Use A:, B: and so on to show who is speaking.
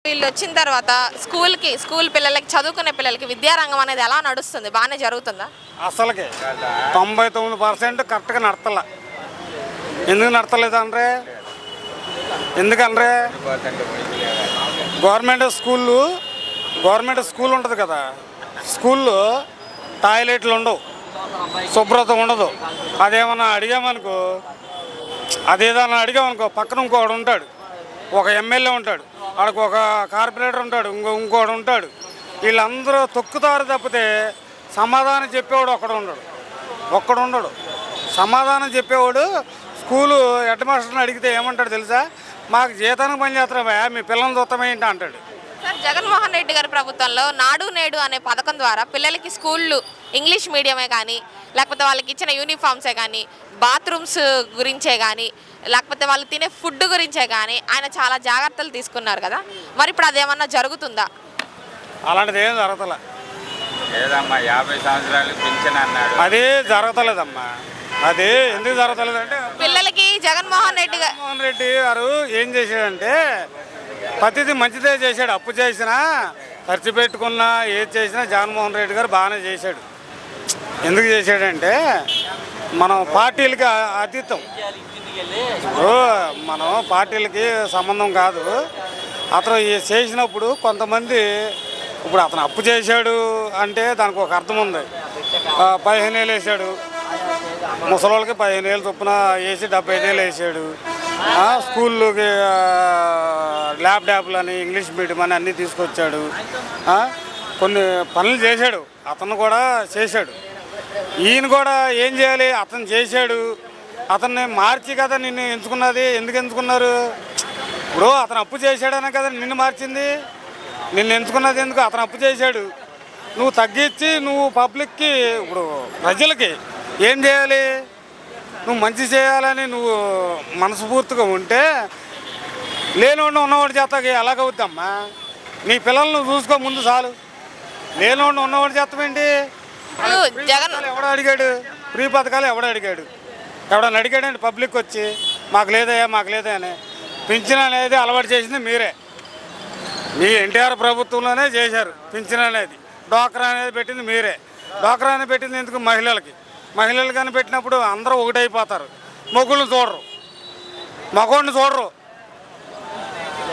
A: వీళ్ళు వచ్చిన తర్వాత స్కూల్ పిల్లలకి చదువుకునే పిల్లలకి విద్యారంగం అనేది ఎలా నడుస్తుంది? బాగానే జరుగుతుందా?
B: అసలుకి 99% కరెక్ట్గా నడతల. ఎందుకు నడతలేదంటే ఎందుకంటే గవర్నమెంట్ స్కూల్ ఉంటుంది కదా, స్కూల్లో టాయిలెట్లు ఉండవు, శుభ్రత ఉండదు. అదేమన్నా అడిగామనుకో పక్కన ఇంకోడు ఉంటాడు, ఒక ఎమ్మెల్యే ఉంటాడు, ఆడికి ఒక కార్పొరేటర్ ఉంటాడు, ఇంకోడు ఉంటాడు. వీళ్ళందరూ తొక్కుతారు తప్పితే సమాధానం చెప్పేవాడు ఒక్కడుండడు. సమాధానం చెప్పేవాడు స్కూలు హెడ్ మాస్టర్ని అడిగితే ఏమంటాడు తెలుసా? మాకు జీతానికి పని చేస్తారా, మీ పిల్లల్ని చూస్తామేంటి అంటాడు.
A: సార్, జగన్మోహన్ రెడ్డి గారి ప్రభుత్వంలో నాడు నేడు అనే పథకం ద్వారా పిల్లలకి స్కూళ్ళు ఇంగ్లీష్ మీడియమే కానీ, లేకపోతే వాళ్ళకి ఇచ్చిన యూనిఫామ్సే కానీ, బాత్రూమ్స్ గురించే కానీ, లేకపోతే వాళ్ళు తినే ఫుడ్ గురించే కానీ ఆయన చాలా జాగ్రత్తలు తీసుకున్నారు కదా. మరి ఇప్పుడు అదేమన్నా జరుగుతుందా?
B: అలాంటిది ఏం జరగతలే.
C: లేదమ్మా, 50 సంవత్సరాలు పింఛన్ అన్నాడు,
B: అదే జరగతలేదమ్మా. అదే ఎందుకు జరగతలేదంటే
A: పిల్లలకి జగన్మోహన్ రెడ్డి
B: గారు ఏం చేశాడంటే ప్రతిదీ మంచిదే చేశాడు. అప్పు చేసినా, ఖర్చు పెట్టుకున్నా, ఏది చేసినా జగన్మోహన్ రెడ్డి గారు బాగానే చేశాడు. ఎందుకు చేశాడంటే మనం పార్టీలకి అతీతం. మనం పార్టీలకి సంబంధం కాదు. అతను చేసినప్పుడు కొంతమంది ఇప్పుడు అతను అప్పు చేశాడు అంటే దానికి ఒక అర్థం ఉంది. 15 ఏళ్ళు వేసాడు, ముసలోళ్ళకి 15 ఏళ్ళు చొప్పున వేసి 75 ఏళ్ళు వేసాడు. స్కూల్లోకి ల్యాప్టాప్లు అని, ఇంగ్లీష్ మీడియం అని అన్నీ తీసుకొచ్చాడు. కొన్ని పనులు చేశాడు, అతను కూడా చేశాడు. ఈయన కూడా ఏం చేయాలి? అతను చేశాడు, అతన్ని మార్చి కదా నిన్ను ఎంచుకున్నది. ఎందుకు ఎంచుకున్నారు? ఇప్పుడు అతను అప్పు చేశాడనే కదా నిన్ను మార్చింది. నిన్ను ఎంచుకున్నది ఎందుకు? అతను అప్పు చేశాడు. నువ్వు తగ్గించి నువ్వు పబ్లిక్కి, ఇప్పుడు ప్రజలకి ఏం చేయాలి? నువ్వు మంచి చేయాలని నువ్వు మనస్ఫూర్తిగా ఉంటే లేనివాడిని ఉన్నవాడి చేతకి ఎలాగవుద్దమ్మా? నీ పిల్లల్ని నువ్వు చూసుకో ముందు చాలు. లేనివాడిని ఉన్నవాడి చేతమేంటి? ఎవడ అడిగాడు? ఫ్రీ పథకాలు ఎవడ అడిగాడు? ఎవడన్నా అడిగాడండి పబ్లిక్ వచ్చి మాకు లేదయ్యా అని? పింఛన్ అనేది అలవాటు చేసింది మీరే. మీ ఎన్టీఆర్ ప్రభుత్వంలోనే చేశారు పింఛన్ అనేది. డ్వాక్రా అనేది పెట్టింది మీరే. డ్వాక్రా అనేది పెట్టింది ఎందుకు? మహిళలు కానీ పెట్టినప్పుడు అందరూ ఒకటైపోతారు. మొగుళ్ళని చూడరు, మగోడిని చూడరు.